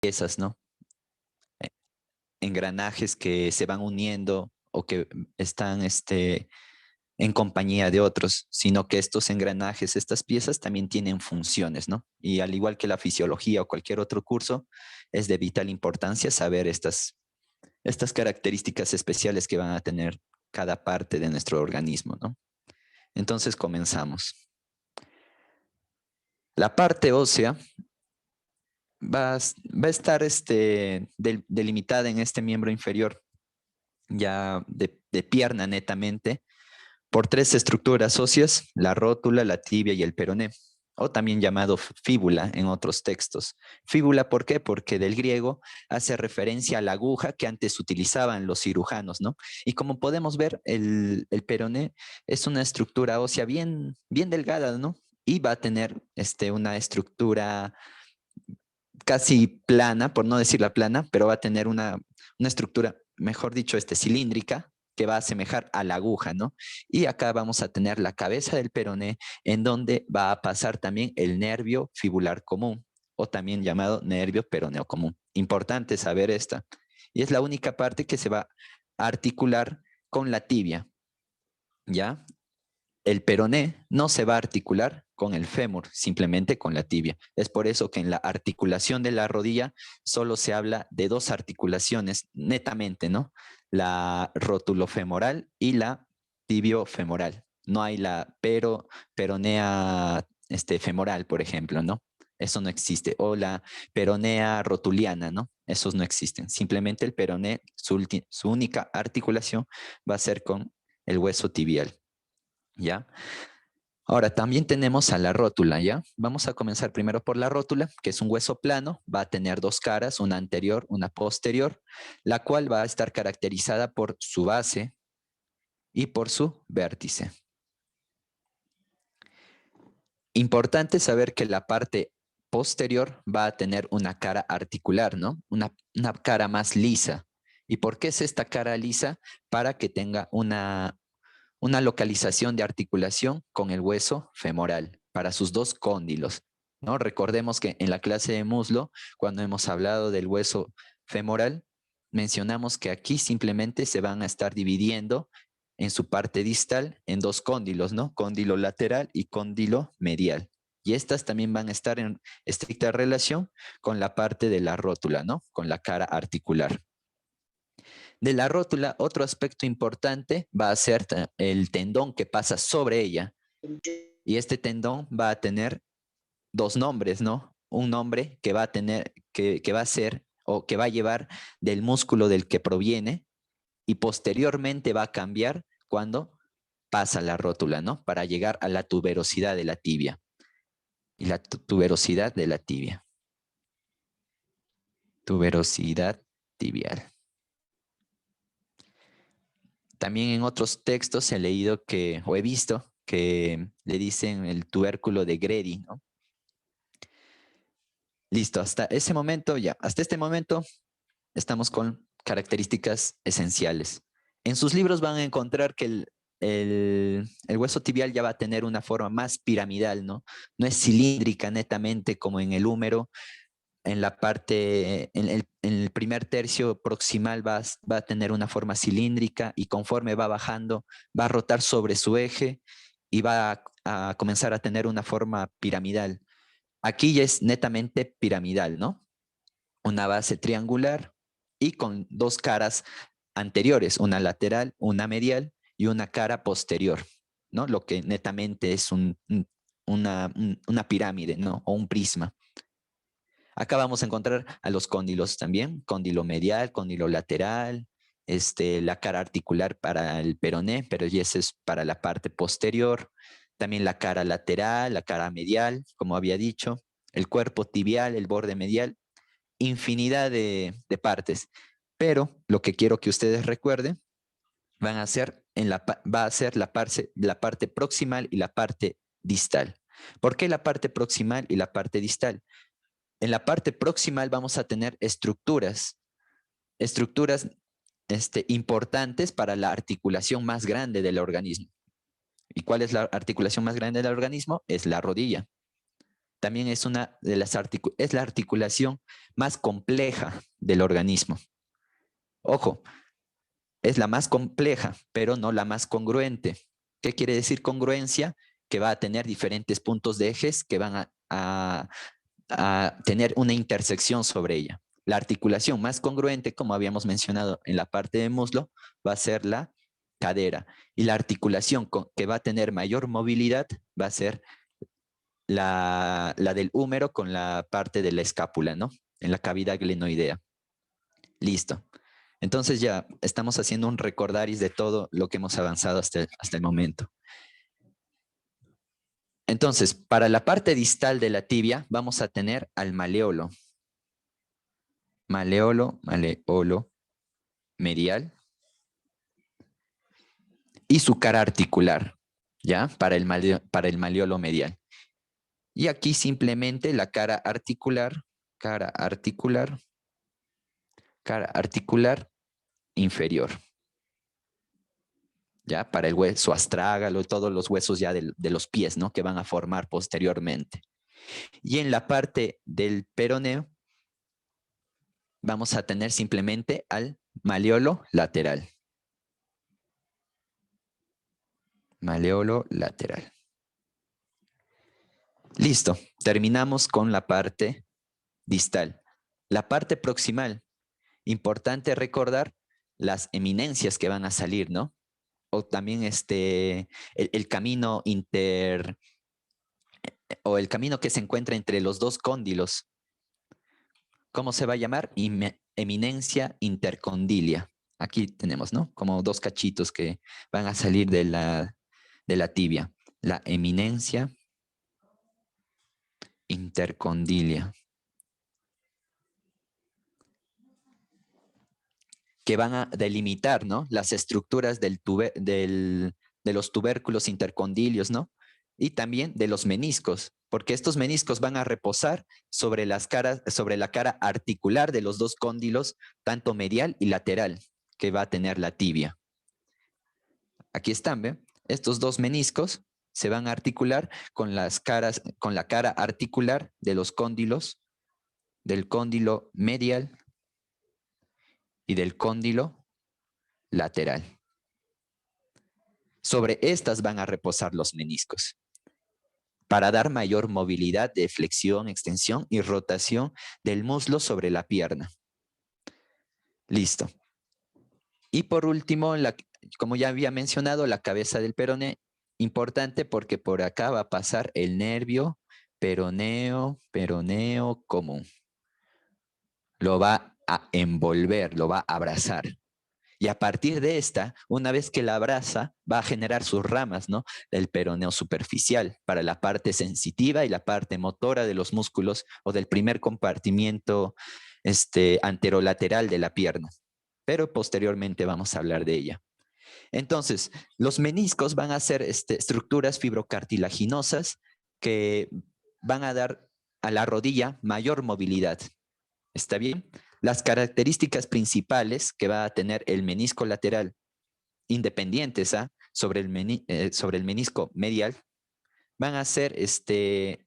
piezas, ¿no? Eh, Engranajes que se van uniendo o que están en compañía de otros, sino que estos engranajes, estas piezas también tienen funciones, ¿no? Y al igual que la fisiología o cualquier otro curso, es de vital importancia saber estas características especiales que van a tener cada parte de nuestro organismo, ¿no? Entonces comenzamos. La parte ósea va a estar delimitada en este miembro inferior, ya de pierna netamente, por tres estructuras óseas, la rótula, la tibia y el peroné, o también llamado fíbula en otros textos. Fíbula, ¿por qué? Porque del griego hace referencia a la aguja que antes utilizaban los cirujanos, ¿no? Y como podemos ver, el peroné es una estructura ósea bien, bien delgada, ¿no? Y va a tener una estructura casi plana, por no decir la plana, pero va a tener una estructura, mejor dicho, cilíndrica, que va a asemejar a la aguja, ¿no? Y acá vamos a tener la cabeza del peroné, en donde va a pasar también el nervio fibular común, o también llamado nervio peroneo común. Importante saber esta. Y es la única parte que se va a articular con la tibia, ¿ya? El peroné no se va a articular con el fémur, simplemente con la tibia. Es por eso que en la articulación de la rodilla solo se habla de dos articulaciones netamente, ¿no? La rótulofemoral y la tibiofemoral. No hay la peronea femoral, por ejemplo, ¿no? Eso no existe. O la peronea rotuliana, ¿no? Esos no existen. Simplemente el peroné, su única articulación va a ser con el hueso tibial. ¿Ya? Ahora, también tenemos a la rótula, ¿ya? Vamos a comenzar primero por la rótula, que es un hueso plano, va a tener dos caras, una anterior, una posterior, la cual va a estar caracterizada por su base y por su vértice. Importante saber que la parte posterior va a tener una cara articular, ¿no? Una cara más lisa. ¿Y por qué es esta cara lisa? Para que tenga una localización de articulación con el hueso femoral para sus dos cóndilos, ¿no? Recordemos que en la clase de muslo, cuando hemos hablado del hueso femoral, mencionamos que aquí simplemente se van a estar dividiendo en su parte distal en dos cóndilos, ¿no? Cóndilo lateral y cóndilo medial. Y estas también van a estar en estricta relación con la parte de la rótula, ¿no? Con la cara articular. De la rótula, otro aspecto importante va a ser el tendón que pasa sobre ella. Y este tendón va a tener dos nombres, ¿no? Un nombre que va a tener, que va a ser o que va a llevar del músculo del que proviene y posteriormente va a cambiar cuando pasa la rótula, ¿no? Para llegar a la tuberosidad de la tibia. Y la tuberosidad de la tibia. Tuberosidad tibial. También en otros textos he leído que, o he visto, que le dicen el tubérculo de Grady, ¿no? Listo, hasta ese momento, ya, hasta este momento estamos con características esenciales. En sus libros van a encontrar que el hueso tibial ya va a tener una forma más piramidal, ¿no? No es cilíndrica netamente como en el húmero. En la parte, en el primer tercio proximal va a tener una forma cilíndrica y conforme va bajando, va a rotar sobre su eje y va a comenzar a tener una forma piramidal. Aquí ya es netamente piramidal, ¿no? Una base triangular y con dos caras anteriores, una lateral, una medial y una cara posterior, ¿no? Lo que netamente es una pirámide, ¿no? O un prisma. Acá vamos a encontrar a los cóndilos también, cóndilo medial, cóndilo lateral, la cara articular para el peroné, pero ya ese es para la parte posterior. También la cara lateral, la cara medial, como había dicho, el cuerpo tibial, el borde medial, infinidad de partes. Pero lo que quiero que ustedes recuerden va a ser la parte proximal y la parte distal. ¿Por qué la parte proximal y la parte distal? En la parte proximal vamos a tener estructuras importantes para la articulación más grande del organismo. ¿Y cuál es la articulación más grande del organismo? Es la rodilla. también es es la articulación más compleja del organismo. Ojo, es la más compleja, pero no la más congruente. ¿Qué quiere decir congruencia? Que va a tener diferentes puntos de ejes que van a tener una intersección sobre ella. La articulación más congruente, como habíamos mencionado en la parte de muslo, va a ser la cadera. Y la articulación que va a tener mayor movilidad va a ser la del húmero con la parte de la escápula, ¿no? En la cavidad glenoidea. Listo. Entonces ya estamos haciendo un recordaris de todo lo que hemos avanzado hasta el momento. Entonces, para la parte distal de la tibia vamos a tener al maleolo. Maleolo medial. Y su cara articular, ¿ya? Para el maleolo medial. Y aquí simplemente la cara articular inferior. ¿Ya? Para el hueso astrágalo, todos los huesos ya de los pies, ¿no? Que van a formar posteriormente. Y en la parte del peroneo vamos a tener simplemente al maleolo lateral. Maleolo lateral. Listo, terminamos con la parte distal. La parte proximal, importante recordar las eminencias que van a salir, ¿no? O también el camino o el camino que se encuentra entre los dos cóndilos. ¿Cómo se va a llamar? Eminencia intercondilia. Aquí tenemos, ¿no? Como dos cachitos que van a salir de la tibia. La eminencia intercondilia. Que van a delimitar, ¿no? Las estructuras de los tubérculos intercondilios, ¿no? Y también de los meniscos, porque estos meniscos van a reposar sobre la cara articular de los dos cóndilos, tanto medial y lateral, que va a tener la tibia. Aquí están, ¿ve? Estos dos meniscos se van a articular con la cara articular de los cóndilos, del cóndilo medial y del cóndilo lateral. Sobre estas van a reposar los meniscos para dar mayor movilidad de flexión, extensión y rotación del muslo sobre la pierna. Listo. Y por último, como ya había mencionado, la cabeza del peroné, importante porque por acá va a pasar el nervio peroneo común. Lo va a envolver, lo va a abrazar. Y a partir de esta, una vez que la abraza, va a generar sus ramas, ¿no? El peroneo superficial para la parte sensitiva y la parte motora de los músculos o del primer compartimiento anterolateral de la pierna. Pero posteriormente vamos a hablar de ella. Entonces, los meniscos van a ser estructuras fibrocartilaginosas que van a dar a la rodilla mayor movilidad. ¿Está bien? Las características principales que va a tener el menisco lateral, independientes sobre el menisco medial, van a ser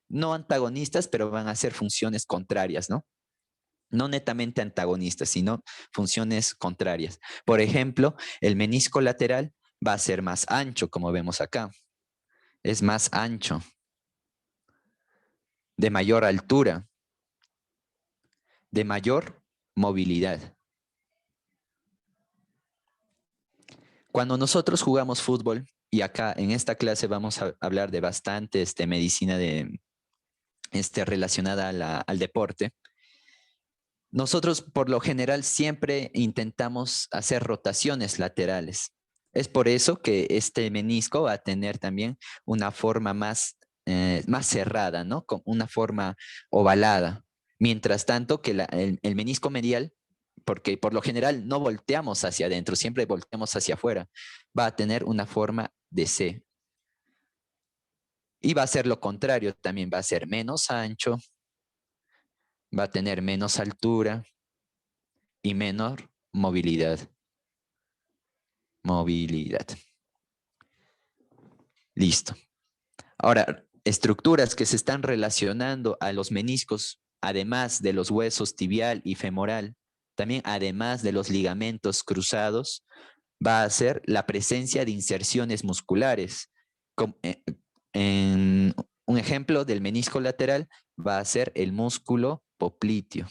no antagonistas, pero van a ser funciones contrarias, ¿no? No netamente antagonistas, sino funciones contrarias. Por ejemplo, el menisco lateral va a ser más ancho, como vemos acá. Es más ancho, de mayor altura, de mayor movilidad. Cuando nosotros jugamos fútbol, y acá en esta clase vamos a hablar de bastante medicina relacionada al deporte, nosotros por lo general siempre intentamos hacer rotaciones laterales. Es por eso que este menisco va a tener también una forma más cerrada, ¿no? Con una forma ovalada. Mientras tanto que el menisco medial, porque por lo general no volteamos hacia adentro, siempre volteamos hacia afuera, va a tener una forma de C. Y va a ser lo contrario, también va a ser menos ancho, va a tener menos altura y menor movilidad. Movilidad. Listo. Ahora, estructuras que se están relacionando a los meniscos, además de los huesos tibial y femoral, también además de los ligamentos cruzados, va a ser la presencia de inserciones musculares. En un ejemplo del menisco lateral va a ser el músculo popliteo.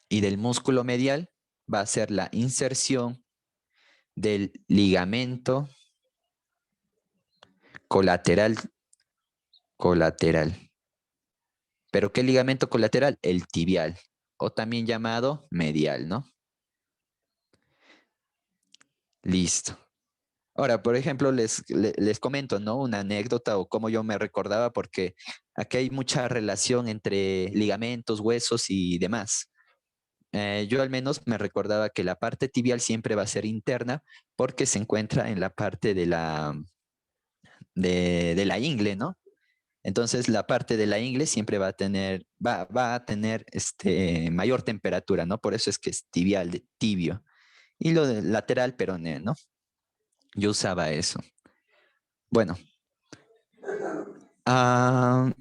Y del músculo medial va a ser la inserción del ligamento colateral. ¿Pero qué ligamento colateral? El tibial, o también llamado medial, ¿no? Listo. Ahora, por ejemplo, les comento, ¿no? Una anécdota o cómo yo me recordaba, porque aquí hay mucha relación entre ligamentos, huesos y demás. Yo al menos me recordaba que la parte tibial siempre va a ser interna porque se encuentra en la parte de la ingle, ¿no? Entonces la parte de la ingle siempre va a tener mayor temperatura, ¿no? Por eso es que es tibial, tibio. Y lo de lateral peroné, ¿no? Yo usaba eso. Bueno, ah,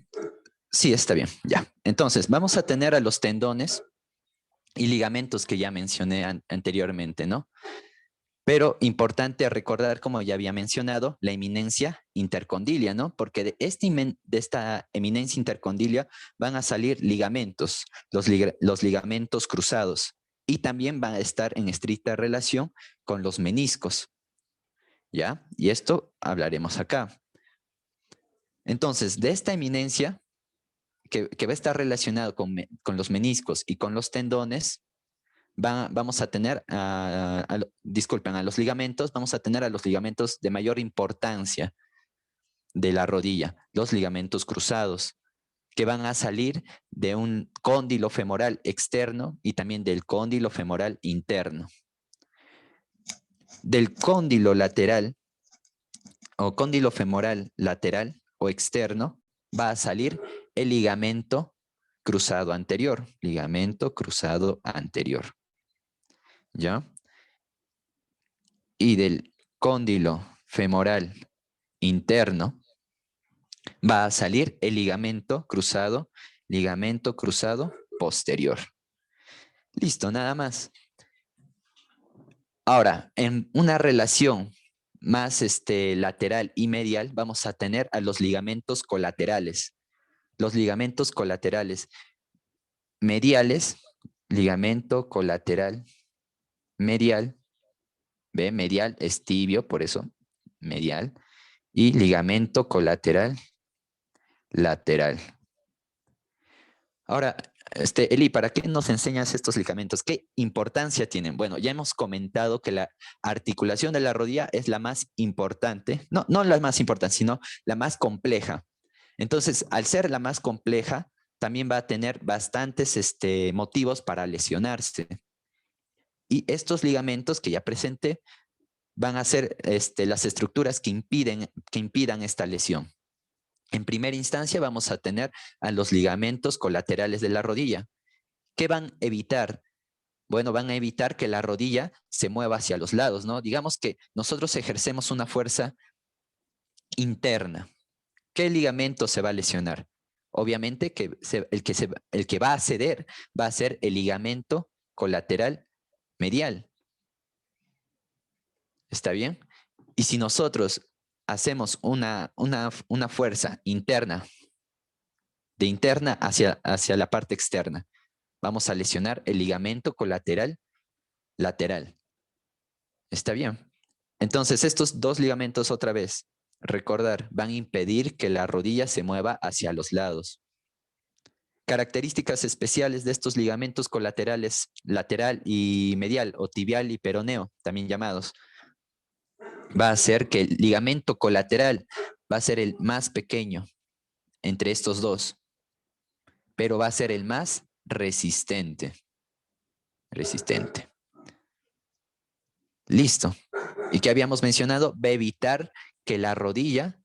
sí, está bien, ya. Entonces, vamos a tener a los tendones y ligamentos que ya mencioné anteriormente, ¿no? Pero importante recordar, como ya había mencionado, la eminencia intercondilia, ¿no? Porque de esta eminencia intercondilia van a salir ligamentos, los ligamentos cruzados, y también van a estar en estricta relación con los meniscos, ¿ya? Y esto hablaremos acá. Entonces, de esta eminencia, que va a estar relacionado con los meniscos y con los tendones, vamos a tener, disculpen, a los ligamentos, vamos a tener a los ligamentos de mayor importancia de la rodilla, los ligamentos cruzados, que van a salir de un cóndilo femoral externo y también del cóndilo femoral interno. Del cóndilo lateral o cóndilo femoral lateral o externo va a salir el ligamento cruzado anterior, ligamento cruzado anterior. ¿Ya? Y del cóndilo femoral interno va a salir el ligamento cruzado posterior. Listo, nada más. Ahora, en una relación más lateral y medial, vamos a tener a los ligamentos colaterales. Los ligamentos colaterales mediales, ligamento colateral medial, ¿ve? Medial es tibio, por eso medial, y ligamento colateral lateral. Ahora, Eli, ¿para qué nos enseñas estos ligamentos? ¿Qué importancia tienen? Bueno, ya hemos comentado que la articulación de la rodilla es la más importante, no la más importante, sino la más compleja. Entonces, al ser la más compleja, también va a tener bastantes motivos para lesionarse. Y estos ligamentos que ya presenté van a ser las estructuras que impidan esta lesión. En primera instancia vamos a tener a los ligamentos colaterales de la rodilla. ¿Qué van a evitar? Bueno, van a evitar que la rodilla se mueva hacia los lados, ¿no? Digamos que nosotros ejercemos una fuerza interna. ¿Qué ligamento se va a lesionar? Obviamente que el que va a ceder va a ser el ligamento colateral medial. ¿Está bien? Y si nosotros hacemos una fuerza interna, de interna hacia la parte externa, vamos a lesionar el ligamento colateral lateral. ¿Está bien? Entonces, estos dos ligamentos otra vez, recordar, van a impedir que la rodilla se mueva hacia los lados. Características especiales de estos ligamentos colaterales lateral y medial o tibial y peroneo, también llamados, va a ser que el ligamento colateral va a ser el más pequeño entre estos dos, pero va a ser el más resistente. Listo. ¿Y qué habíamos mencionado? Va a evitar que la rodilla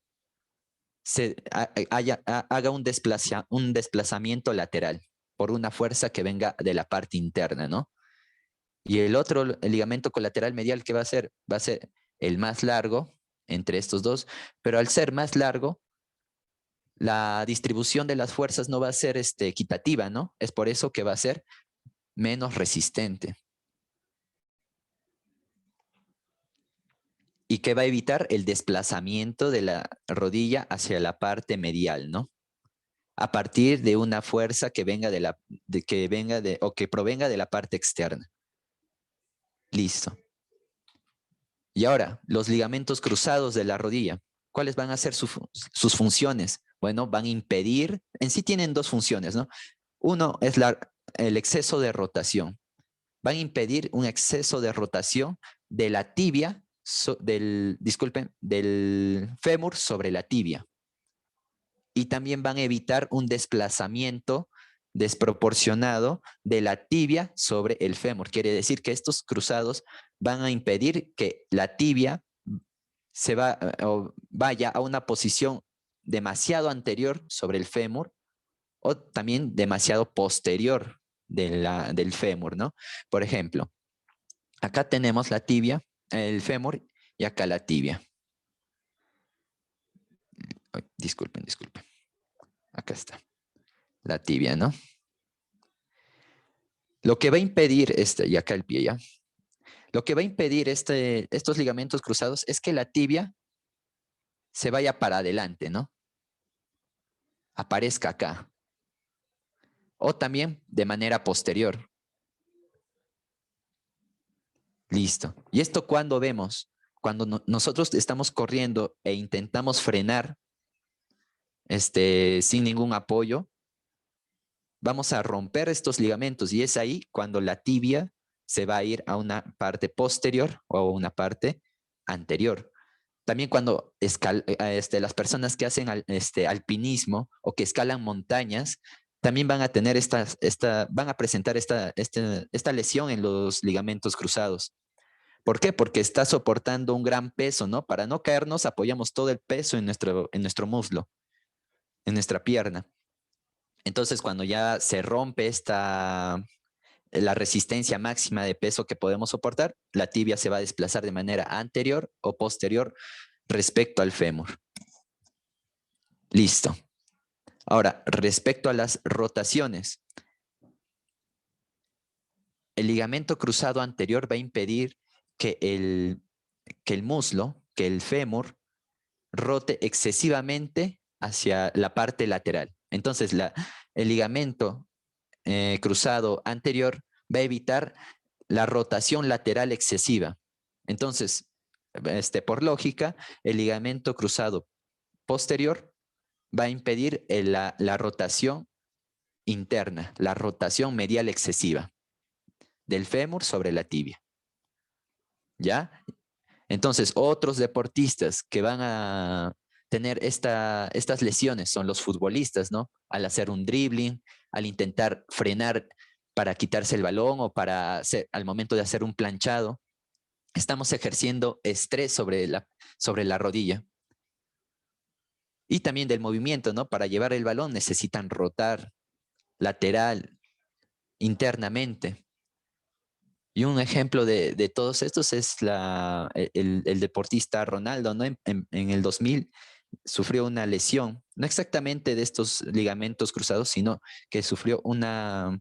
haga un desplazamiento lateral por una fuerza que venga de la parte interna, ¿no? Y el ligamento colateral medial, ¿qué va a ser? Va a ser el más largo, entre estos dos, pero al ser más largo, la distribución de las fuerzas no va a ser equitativa, ¿no? Es por eso que va a ser menos resistente. Y que va a evitar el desplazamiento de la rodilla hacia la parte medial, ¿no? A partir de una fuerza que venga o que provenga de la parte externa. Listo. Y ahora, los ligamentos cruzados de la rodilla. ¿Cuáles van a ser sus funciones? Bueno, van a impedir, en sí tienen dos funciones, ¿no? Uno es el exceso de rotación. Van a impedir un exceso de rotación de la tibia, del fémur sobre la tibia. Y también van a evitar un desplazamiento desproporcionado de la tibia sobre el fémur. Quiere decir que estos cruzados van a impedir que la tibia vaya a una posición demasiado anterior sobre el fémur o también demasiado posterior del fémur, ¿no? Por ejemplo, acá tenemos la tibia, el fémur, y acá la tibia. Ay, disculpen. Acá está, la tibia, ¿no? Lo que va a impedir, y acá el pie ya, lo que va a impedir estos ligamentos cruzados es que la tibia se vaya para adelante, ¿no? Aparezca acá. O también de manera posterior. Listo. ¿Y esto cuando vemos? Cuando nosotros estamos corriendo e intentamos frenar sin ningún apoyo, vamos a romper estos ligamentos y es ahí cuando la tibia se va a ir a una parte posterior o a una parte anterior. También cuando las personas que hacen alpinismo o que escalan montañas, también van a tener van a presentar esta lesión en los ligamentos cruzados. ¿Por qué? Porque está soportando un gran peso, ¿no? Para no caernos, apoyamos todo el peso en nuestro muslo, en nuestra pierna. Entonces, cuando ya se rompe la resistencia máxima de peso que podemos soportar, la tibia se va a desplazar de manera anterior o posterior respecto al fémur. Listo. Ahora, respecto a las rotaciones, el ligamento cruzado anterior va a impedir que el muslo, que el fémur, rote excesivamente hacia la parte lateral. Entonces, el ligamento cruzado anterior va a evitar la rotación lateral excesiva. Entonces, por lógica, el ligamento cruzado posterior va a impedir la rotación interna, la rotación medial excesiva del fémur sobre la tibia. ¿Ya? Entonces, otros deportistas que van a tener estas lesiones son los futbolistas, ¿no? Al hacer un dribbling, al intentar frenar para quitarse el balón o al momento de hacer un planchado, estamos ejerciendo estrés sobre la rodilla. Y también del movimiento, ¿no? Para llevar el balón necesitan rotar lateral, internamente. Y un ejemplo de todos estos es el deportista Ronaldo, ¿no? En el 2000 sufrió una lesión, no exactamente de estos ligamentos cruzados, sino que sufrió una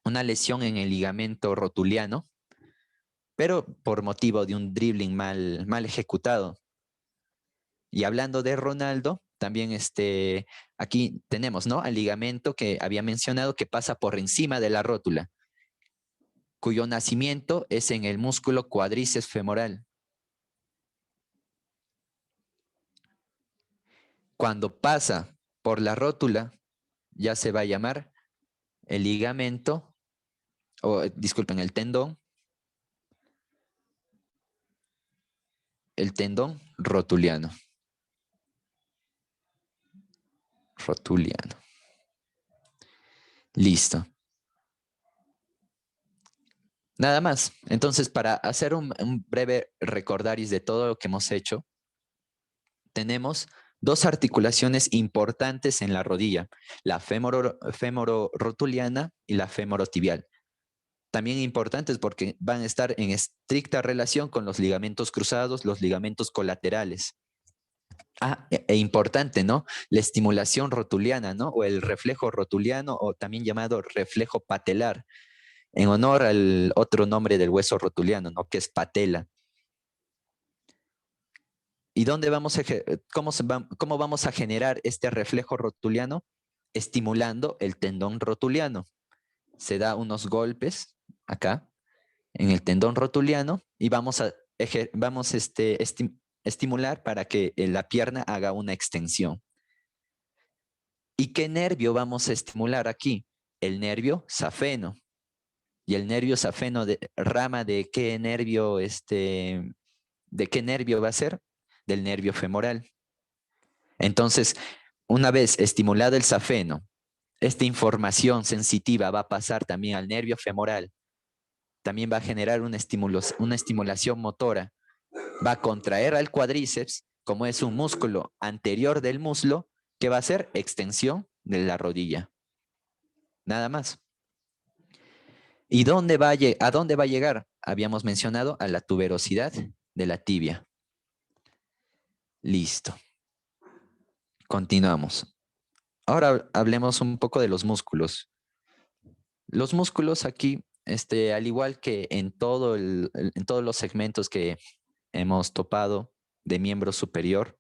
lesión en el ligamento rotuliano, pero por motivo de un dribbling mal ejecutado. Y hablando de Ronaldo, también aquí tenemos, ¿no? Al ligamento que había mencionado que pasa por encima de la rótula, cuyo nacimiento es en el músculo cuádriceps femoral. Cuando pasa por la rótula, ya se va a llamar el ligamento, disculpen, el tendón rotuliano. Listo. Nada más. Entonces, para hacer un breve recordaris de todo lo que hemos hecho, tenemos dos articulaciones importantes en la rodilla, la femororotuliana y la femorotibial. también importantes porque van a estar en estricta relación con los ligamentos cruzados, los ligamentos colaterales. Importante, ¿no? La estimulación rotuliana, ¿no? O el reflejo rotuliano, o también llamado reflejo patelar, en honor al otro nombre del hueso rotuliano, ¿no? Que es patela. ¿Y dónde vamos a, cómo vamos a generar este reflejo rotuliano? Estimulando el tendón rotuliano. Se da unos golpes acá en el tendón rotuliano y vamos a estimular para que la pierna haga una extensión. ¿Y qué nervio vamos a estimular aquí? El nervio safeno. Y el nervio safeno rama de qué nervio, ¿de qué nervio va a ser? Del nervio femoral. Entonces, una vez estimulado el safeno, esta información sensitiva va a pasar también al nervio femoral. También va a generar una estimulación motora. Va a contraer al cuádriceps, como es un músculo anterior del muslo, que va a hacer extensión de la rodilla. Nada más. ¿Y a dónde va a llegar? Habíamos mencionado a la tuberosidad de la tibia. Listo. Continuamos. Ahora hablemos un poco de los músculos. Los músculos aquí, al igual que en todos los segmentos que hemos topado de miembro superior,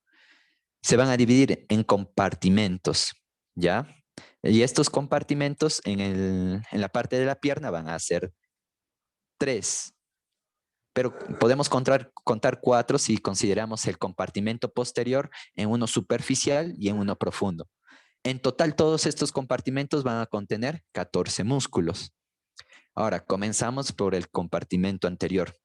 se van a dividir en compartimentos, ¿ya? Y estos compartimentos en la parte de la pierna van a ser 3, pero podemos contar 4 si consideramos el compartimento posterior en uno superficial y en uno profundo. En total, todos estos compartimentos van a contener 14 músculos. Ahora, comenzamos por el compartimento anterior.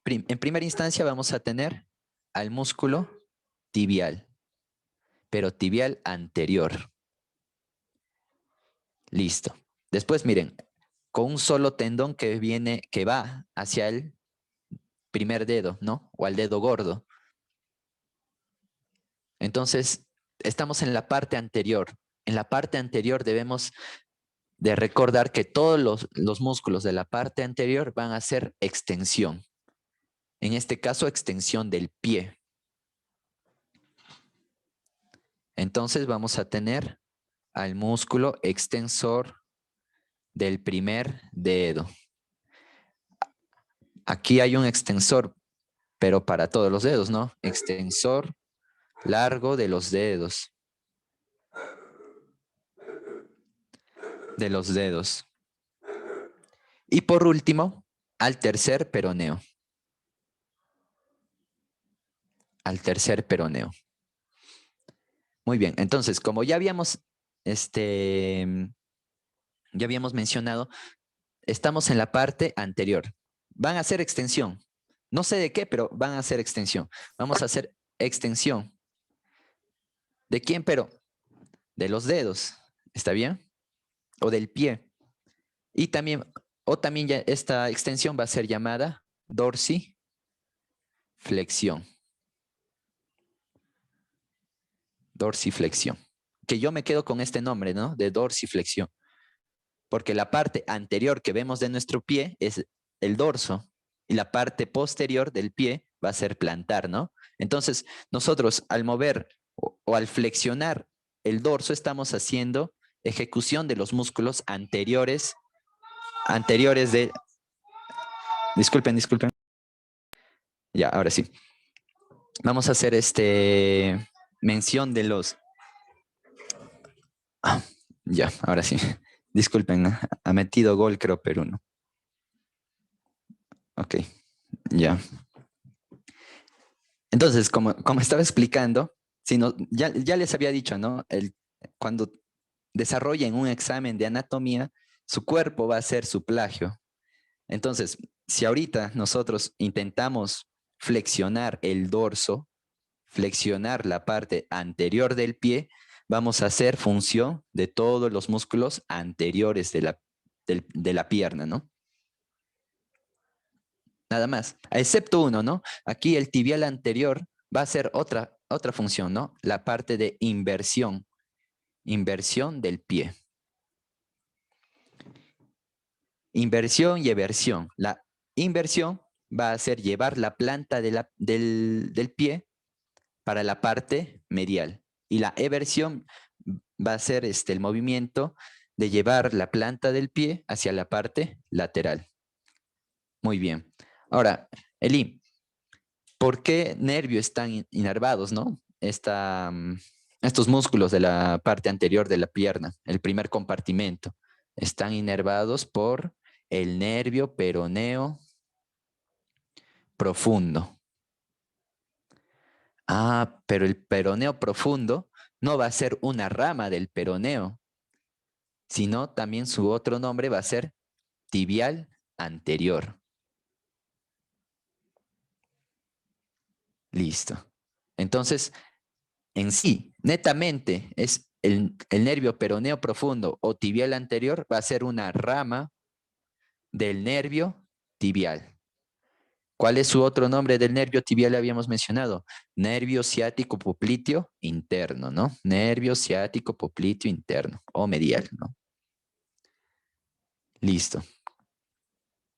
En primera instancia vamos a tener al músculo tibial, pero tibial anterior. Listo. Después, miren, con un solo tendón que va hacia el primer dedo, ¿no? O al dedo gordo. Entonces, estamos en la parte anterior. En la parte anterior debemos de recordar que todos los músculos de la parte anterior van a hacer extensión. En este caso, extensión del pie. Entonces, vamos a tener al músculo extensor del primer dedo. Aquí hay un extensor, pero para todos los dedos, ¿no? Extensor largo de los dedos. De los dedos. Y por último, al tercer peroneo. Al tercer peroneo. Muy bien, entonces, como ya habíamos mencionado, estamos en la parte anterior. Van a hacer extensión. No sé de qué, pero van a hacer extensión. Vamos a hacer extensión. ¿De quién, pero? De los dedos. ¿Está bien? O del pie. Y también, ya esta extensión va a ser llamada dorsiflexión. Dorsiflexión. Que yo me quedo con este nombre, ¿no? De dorsiflexión. Porque la parte anterior que vemos de nuestro pie es el dorso y la parte posterior del pie va a ser plantar, ¿no? Entonces, nosotros al mover o al flexionar el dorso estamos haciendo ejecución de los músculos anteriores de... Disculpen. Ya, ahora sí. Vamos a hacer mención de los... ya, ahora sí. Disculpen, ha metido gol creo Perú, ¿no? Ok, ya. Entonces, como estaba explicando, ya les había dicho, ¿no? Cuando desarrollen un examen de anatomía, su cuerpo va a ser su plagio. Entonces, si ahorita nosotros intentamos flexionar el dorso, flexionar la parte anterior del pie, vamos a hacer función de todos los músculos anteriores de la pierna, ¿no? Nada más, excepto uno, ¿no? Aquí el tibial anterior va a ser otra función, ¿no? La parte de inversión del pie. Inversión y eversión. La inversión va a ser llevar la planta del pie para la parte medial. Y la eversión va a ser el movimiento de llevar la planta del pie hacia la parte lateral. Muy bien. Ahora, Eli, ¿por qué nervios están inervados, no? Estos músculos de la parte anterior de la pierna, el primer compartimento, están inervados por el nervio peroneo profundo. Ah, pero el peroneo profundo no va a ser una rama del peroneo, sino también su otro nombre va a ser tibial anterior. Listo. Entonces, en sí, netamente, es el nervio peroneo profundo o tibial anterior va a ser una rama del nervio tibial. ¿Cuál es su otro nombre del nervio tibial? Habíamos mencionado. Nervio ciático popliteo interno, ¿no? Nervio ciático popliteo interno o medial, ¿no? Listo.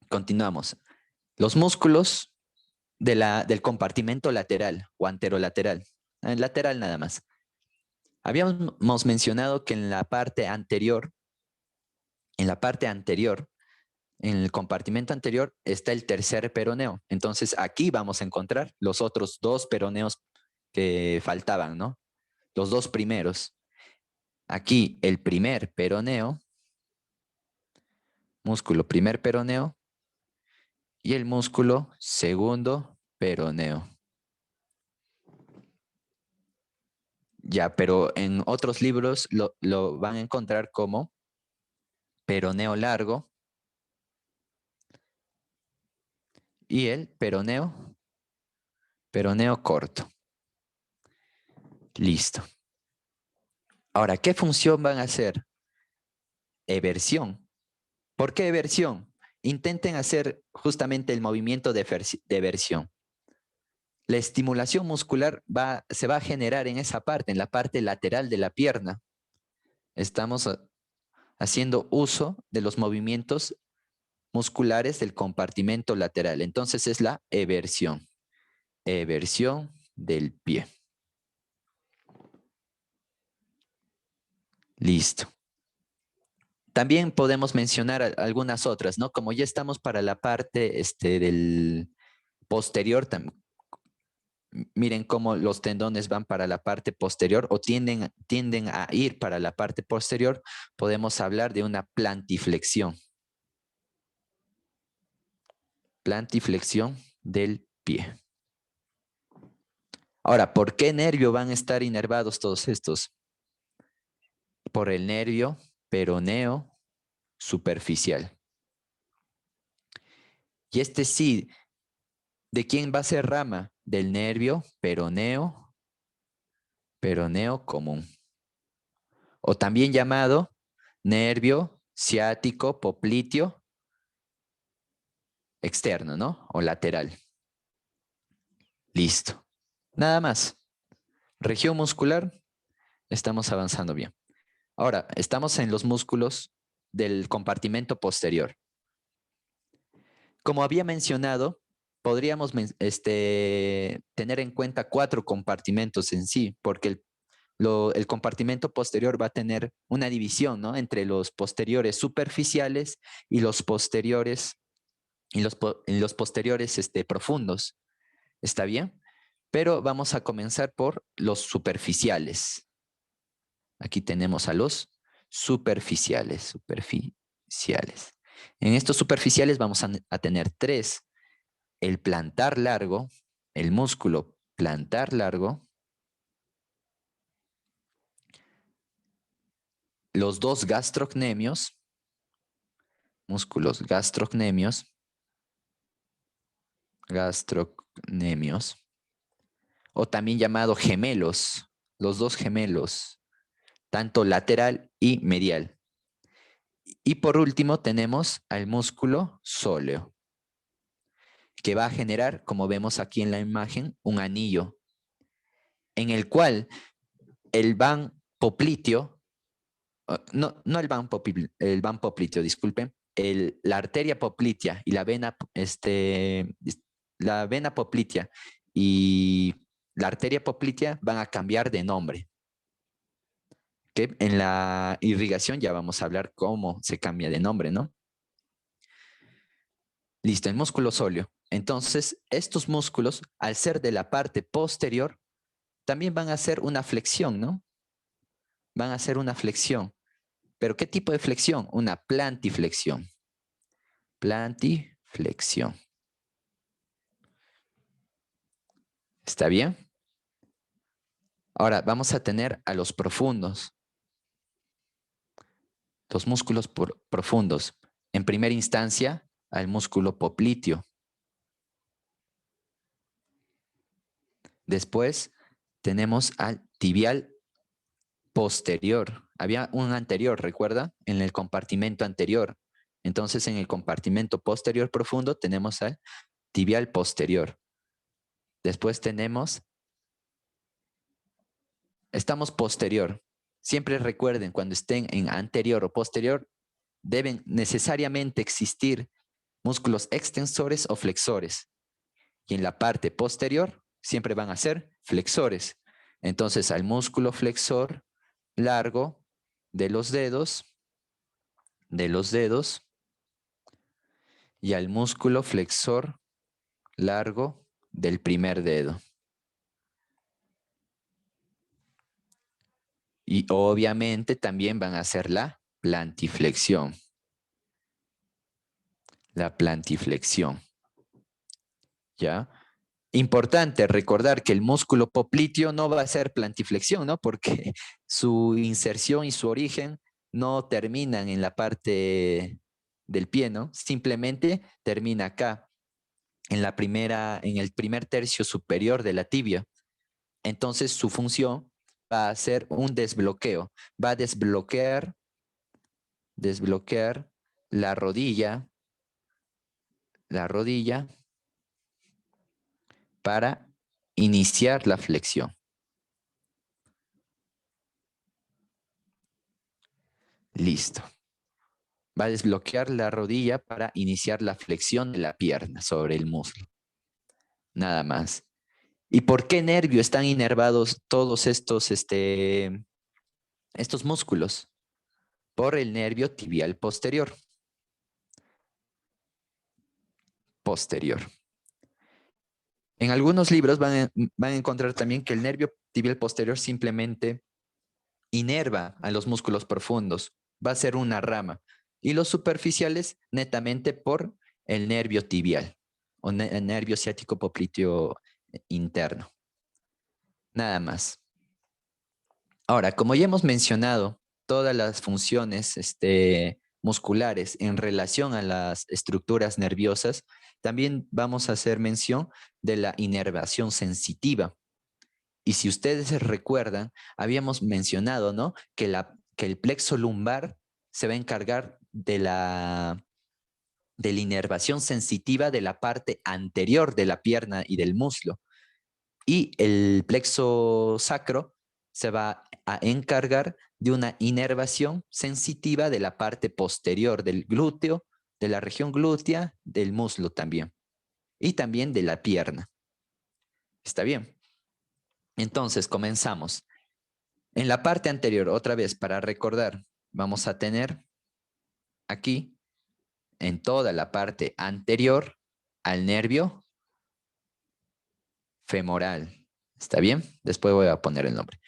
Continuamos. Los músculos del compartimento lateral o anterolateral. Lateral nada más. Habíamos mencionado que en la parte anterior, en el compartimento anterior, está el tercer peroneo. Entonces aquí vamos a encontrar los otros dos peroneos que faltaban, ¿no? Los dos primeros. Aquí el primer peroneo, músculo primer peroneo, y el músculo segundo peroneo. Ya, pero en otros libros lo van a encontrar como peroneo largo y el peroneo corto. Listo. Ahora, ¿qué función van a hacer? Eversión. ¿Por qué eversión? Intenten hacer justamente el movimiento de eversión. La estimulación muscular se va a generar en esa parte, en la parte lateral de la pierna. Estamos haciendo uso de los movimientos musculares del compartimento lateral. Entonces es la eversión. Eversión del pie. Listo. También podemos mencionar algunas otras, ¿no? Como ya estamos para la parte del posterior, miren cómo los tendones van para la parte posterior o tienden a ir para la parte posterior, podemos hablar de una plantiflexión. Plantiflexión del pie. Ahora, ¿por qué nervio van a estar inervados todos estos? Por el nervio peroneo superficial. Y sí, ¿de quién va a ser rama? Del nervio peroneo común. O también llamado nervio ciático popliteo externo, ¿no? O lateral. Listo. Nada más. Región muscular, estamos avanzando bien. Ahora, estamos en los músculos del compartimento posterior. Como había mencionado, podríamos tener en cuenta 4 compartimentos en sí, porque el compartimento posterior va a tener una división, ¿no? Entre los posteriores superficiales y los posteriores, profundos. ¿Está bien? Pero vamos a comenzar por los superficiales. Aquí tenemos a los superficiales. En estos superficiales vamos a tener 3. El plantar largo, el músculo plantar largo, los 2 gastrocnemios, músculos gastrocnemios, o también llamado gemelos, los 2 gemelos, tanto lateral y medial. Y por último tenemos al músculo sóleo, que va a generar, como vemos aquí en la imagen, un anillo, en el cual el van popliteo, no el van popliteo, disculpen, la arteria poplitea y la vena poplitea y la arteria poplitea van a cambiar de nombre. Que en la irrigación ya vamos a hablar cómo se cambia de nombre, ¿no? Listo, el músculo sóleo. Entonces, estos músculos, al ser de la parte posterior, también van a hacer una flexión, ¿no? Van a hacer una flexión. ¿Pero qué tipo de flexión? Una plantiflexión. Plantiflexión. ¿Está bien? Ahora vamos a tener a los profundos. Los músculos profundos. En primera instancia, al músculo popliteo. Después tenemos al tibial posterior. Había un anterior, ¿recuerda? En el compartimento anterior. Entonces, en el compartimento posterior profundo tenemos al tibial posterior. Después estamos posterior. Siempre recuerden, cuando estén en anterior o posterior, deben necesariamente existir músculos extensores o flexores. Y en la parte posterior, siempre van a ser flexores. Entonces, al músculo flexor largo de los dedos, y al músculo flexor largo del primer dedo. Y obviamente también van a hacer la plantiflexión. La plantiflexión. ¿Ya? Importante recordar que el músculo popliteo no va a ser plantiflexión, ¿no? Porque su inserción y su origen no terminan en la parte del pie, ¿no? Simplemente termina acá, en el primer tercio superior de la tibia. Entonces su función va a ser un desbloqueo. Va a desbloquear la rodilla para iniciar la flexión. Listo. Va a desbloquear la rodilla para iniciar la flexión de la pierna sobre el muslo. Nada más. ¿Y por qué nervio están inervados todos estos músculos? Por el nervio tibial posterior. En algunos libros van a encontrar también que el nervio tibial posterior simplemente inerva a los músculos profundos. Va a ser una rama. Y los superficiales netamente por el nervio tibial o el nervio ciático popliteo interno. Nada más. Ahora, como ya hemos mencionado todas las funciones musculares en relación a las estructuras nerviosas, también vamos a hacer mención de la inervación sensitiva. Y si ustedes recuerdan, habíamos mencionado, ¿no? Que el plexo lumbar se va a encargar de la inervación sensitiva de la parte anterior de la pierna y del muslo. Y el plexo sacro se va a encargar de una inervación sensitiva de la parte posterior del glúteo, de la región glútea, del muslo también. Y también de la pierna. ¿Está bien? Entonces, comenzamos. En la parte anterior, otra vez, para recordar, vamos a tener aquí, en toda la parte anterior, al nervio femoral. ¿Está bien? Después voy a poner el nombre.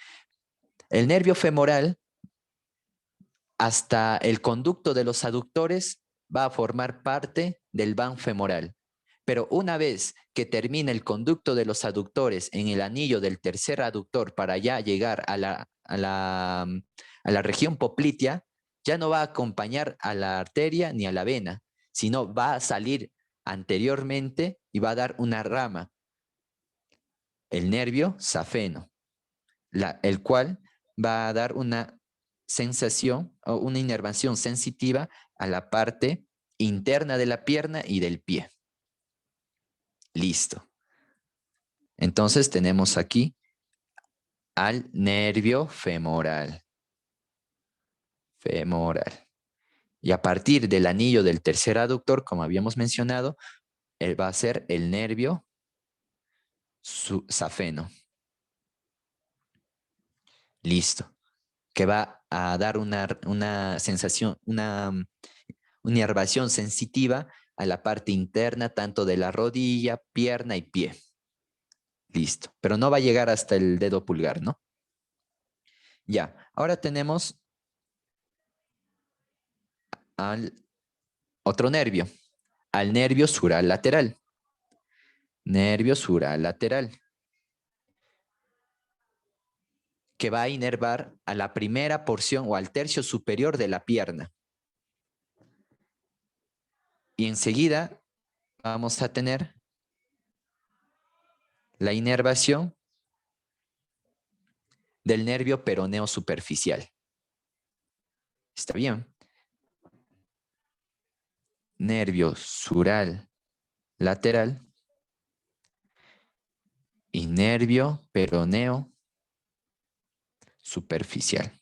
El nervio femoral, hasta el conducto de los aductores, va a formar parte del van femoral. Pero una vez que termina el conducto de los aductores en el anillo del tercer aductor para ya llegar a la región poplitea, ya no va a acompañar a la arteria ni a la vena, sino va a salir anteriormente y va a dar una rama, el nervio safeno, el cual va a dar una sensación o una inervación sensitiva a la parte interna de la pierna y del pie. Listo. Entonces tenemos aquí al nervio femoral. Y a partir del anillo del tercer aductor, como habíamos mencionado, va a ser el nervio safeno. Listo. Que va a dar una sensación, una inervación sensitiva a la parte interna, tanto de la rodilla, pierna y pie. Listo. Pero no va a llegar hasta el dedo pulgar, ¿no? Ya. Ahora tenemos al otro nervio, al nervio sural lateral. Nervio sural lateral. Que va a inervar a la primera porción o al tercio superior de la pierna. Y enseguida vamos a tener la inervación del nervio peroneo superficial. ¿Está bien? Nervio sural lateral y nervio peroneo superficial.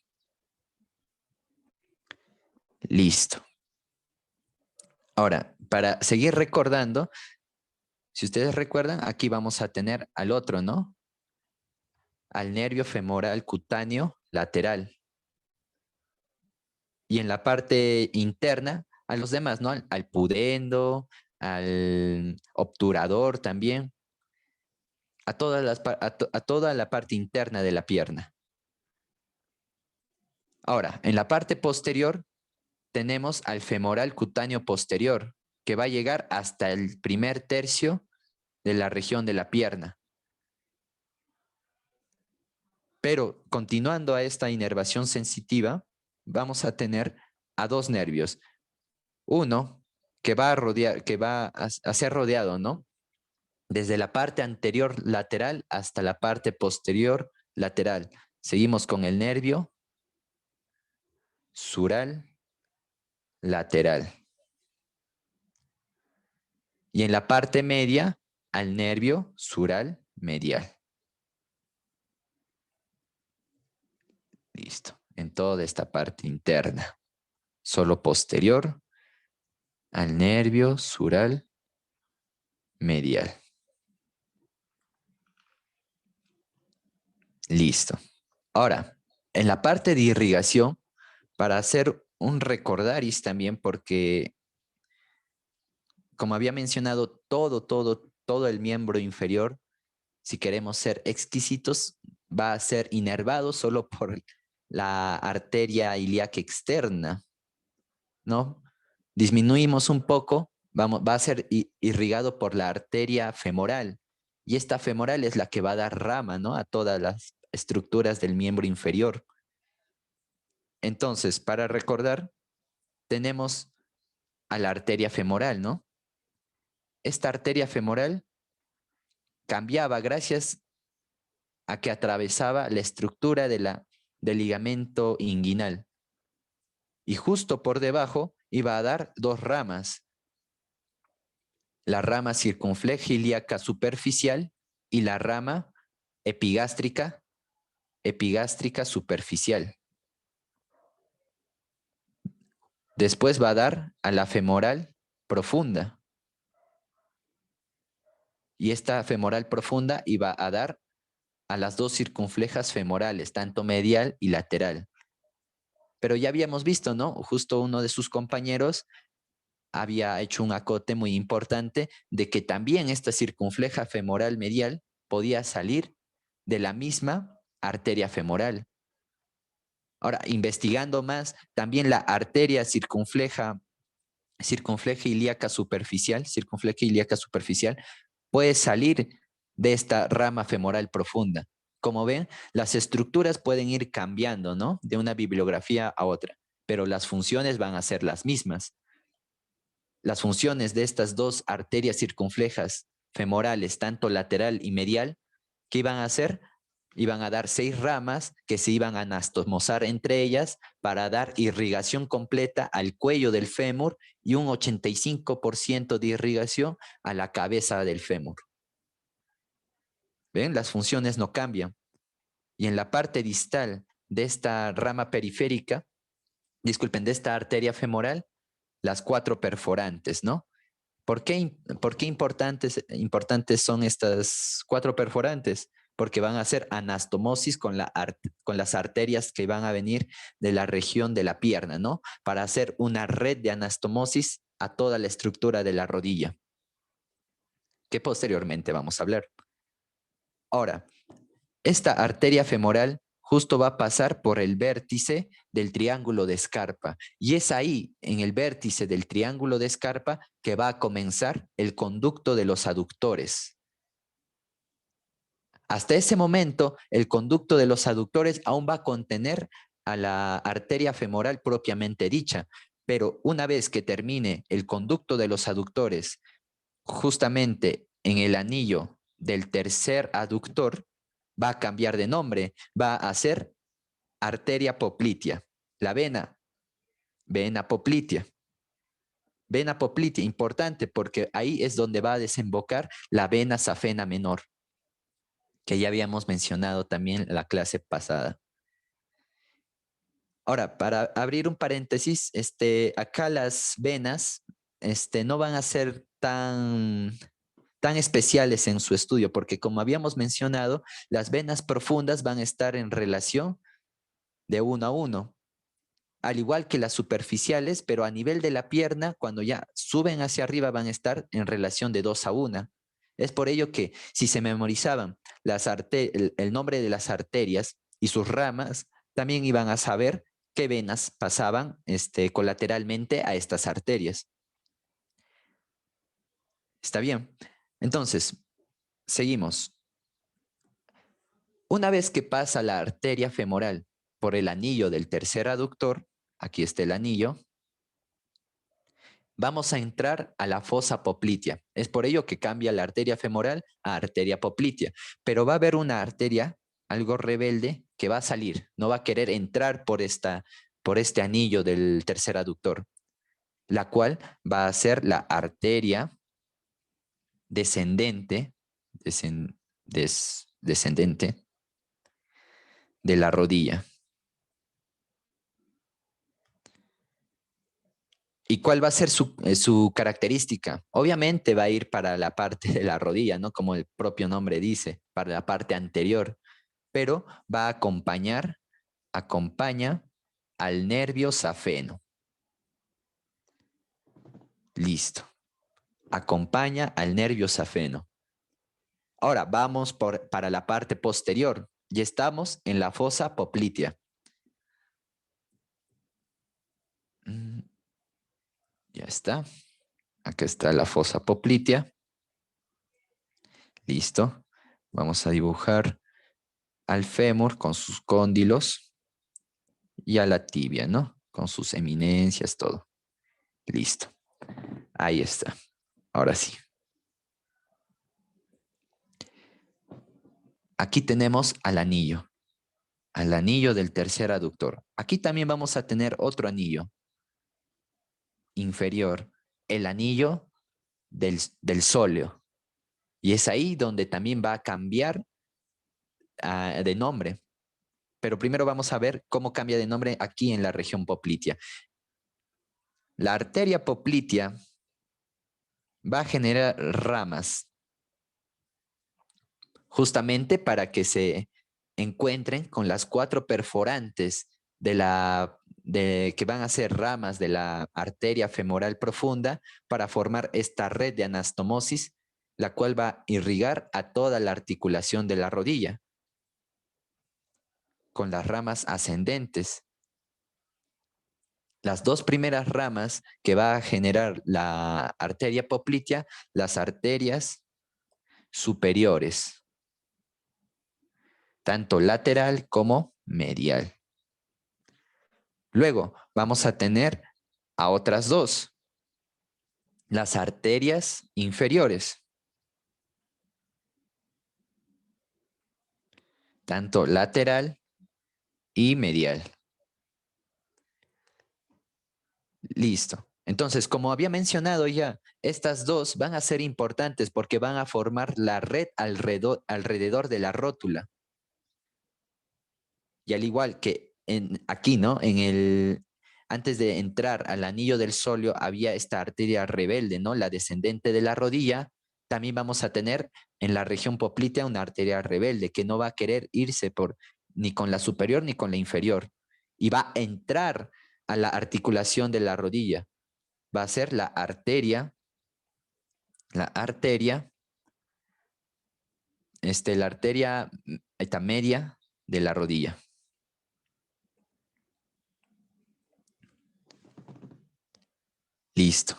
Listo. Ahora, para seguir recordando, si ustedes recuerdan, aquí vamos a tener al otro, ¿no? Al nervio femoral cutáneo lateral. Y en la parte interna, a los demás, ¿no? Al pudendo, al obturador también, a toda la parte interna de la pierna. Ahora, en la parte posterior tenemos al femoral cutáneo posterior, que va a llegar hasta el primer tercio de la región de la pierna. Pero continuando a esta inervación sensitiva, vamos a tener a dos nervios. Uno que va a rodear, que va a ser rodeado, ¿no? Desde la parte anterior lateral hasta la parte posterior lateral. Seguimos con el nervio sural lateral. Y en la parte media, al nervio sural medial. Listo. En toda esta parte interna. Solo posterior al nervio sural medial. Listo. Ahora, en la parte de irrigación, para hacer un recordaris también, porque como había mencionado, todo el miembro inferior, si queremos ser exquisitos, va a ser inervado solo por la arteria ilíaca externa, ¿no? Disminuimos un poco, va a ser irrigado por la arteria femoral. Y esta femoral es la que va a dar rama, ¿no? A todas las estructuras del miembro inferior. Entonces, para recordar, tenemos a la arteria femoral, ¿no? Esta arteria femoral cambiaba gracias a que atravesaba la estructura del ligamento inguinal. Y justo por debajo iba a dar dos ramas. La rama circunfleja ilíaca superficial y la rama epigástrica superficial. Después va a dar a la femoral profunda. Y esta femoral profunda iba a dar a las dos circunflejas femorales, tanto medial y lateral. Pero ya habíamos visto, ¿no? Justo uno de sus compañeros había hecho un acote muy importante de que también esta circunfleja femoral medial podía salir de la misma arteria femoral. Ahora, investigando más, también la arteria circunfleja ilíaca superficial, puede salir de esta rama femoral profunda. Como ven, las estructuras pueden ir cambiando, ¿no? De una bibliografía a otra, pero las funciones van a ser las mismas. Las funciones de estas dos arterias circunflejas femorales, tanto lateral y medial, ¿qué iban a hacer? Iban a dar 6 ramas que se iban a anastomosar entre ellas para dar irrigación completa al cuello del fémur y un 85% de irrigación a la cabeza del fémur. ¿Ven? Las funciones no cambian. Y en la parte distal de esta rama periférica disculpen, de esta arteria femoral, las 4 perforantes, ¿no? ¿Por qué importantes son estas 4 perforantes? Porque van a hacer anastomosis con las arterias que van a venir de la región de la pierna, ¿no? Para hacer una red de anastomosis a toda la estructura de la rodilla, que posteriormente vamos a hablar. Ahora, esta arteria femoral justo va a pasar por el vértice del triángulo de Scarpa. Y es ahí, en el vértice del triángulo de Scarpa, que va a comenzar el conducto de los aductores. Hasta ese momento, el conducto de los aductores aún va a contener a la arteria femoral propiamente dicha, pero una vez que termine el conducto de los aductores justamente en el anillo del tercer aductor, va a cambiar de nombre, va a ser arteria poplitea. La vena poplitea. Vena poplitea, importante porque ahí es donde va a desembocar la vena safena menor, que ya habíamos mencionado también en la clase pasada. Ahora, para abrir un paréntesis, acá las venas no van a ser tan especiales en su estudio, porque como habíamos mencionado, las venas profundas van a estar en relación de 1 a 1, al igual que las superficiales, pero a nivel de la pierna, cuando ya suben hacia arriba, van a estar en relación de 2 a 1. Es por ello que si se memorizaban el nombre de las arterias y sus ramas, también iban a saber qué venas pasaban colateralmente a estas arterias. ¿Está bien? Entonces, seguimos. Una vez que pasa la arteria femoral por el anillo del tercer aductor, aquí está el anillo, vamos a entrar a la fosa poplitea. Es por ello que cambia la arteria femoral a arteria poplitea. Pero va a haber una arteria, algo rebelde, que va a salir. No va a querer entrar por este anillo del tercer aductor, la cual va a ser la arteria descendente, descendente de la rodilla. ¿Y cuál va a ser su característica? Obviamente va a ir para la parte de la rodilla, ¿no? Como el propio nombre dice, para la parte anterior, pero va a acompaña al nervio safeno. Listo. Acompaña al nervio safeno. Ahora vamos para la parte posterior. Ya estamos en la fosa poplitea. Ya está. Acá está la fosa poplitea. Listo. Vamos a dibujar al fémur con sus cóndilos y a la tibia, ¿no? Con sus eminencias, todo. Listo. Ahí está. Ahora sí. Aquí tenemos al anillo del tercer aductor. Aquí también vamos a tener otro anillo inferior, el anillo del sóleo. Y es ahí donde también va a cambiar de nombre. Pero primero vamos a ver cómo cambia de nombre aquí en la región poplitea. La arteria poplitea va a generar ramas justamente para que se encuentren con las 4 perforantes que van a ser ramas de la arteria femoral profunda para formar esta red de anastomosis, la cual va a irrigar a toda la articulación de la rodilla con las ramas ascendentes. Las 2 primeras ramas que va a generar la arteria poplitea, las arterias superiores, tanto lateral como medial. Luego vamos a tener a otras 2, las arterias inferiores, tanto lateral y medial. Listo. Entonces, como había mencionado ya, estas 2 van a ser importantes porque van a formar la red alrededor de la rótula. Y al igual que aquí, ¿no? antes de entrar al anillo del sóleo había esta arteria rebelde, ¿no? La descendente de la rodilla. También vamos a tener en la región poplitea una arteria rebelde que no va a querer irse ni con la superior ni con la inferior. Y va a entrar a la articulación de la rodilla. Va a ser la arteria media de la rodilla. Listo.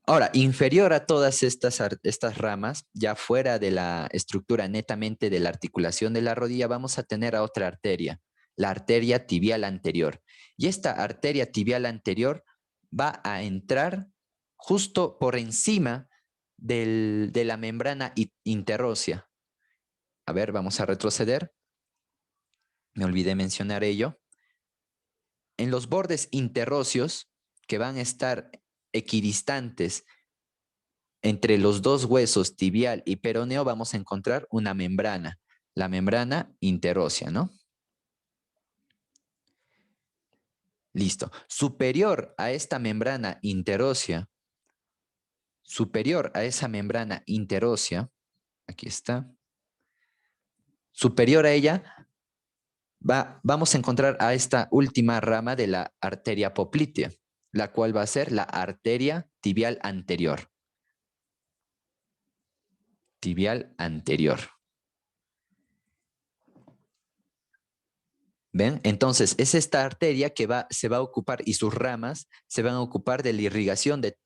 Ahora, inferior a todas estas ramas, ya fuera de la estructura netamente de la articulación de la rodilla, vamos a tener a otra arteria, la arteria tibial anterior. Y esta arteria tibial anterior va a entrar justo por encima de la membrana interósea. A ver, vamos a retroceder. Me olvidé mencionar ello. En los bordes interóseos, que van a estar equidistantes entre los dos huesos tibial y peroneo, vamos a encontrar una membrana, la membrana interósea, ¿no? Listo. Superior a esta membrana interósea, aquí está, superior a ella, vamos a encontrar a esta última rama de la arteria poplitea, la cual va a ser la arteria tibial anterior. Tibial anterior. ¿Ven? Entonces, es esta arteria que se va a ocupar y sus ramas se van a ocupar de la irrigación de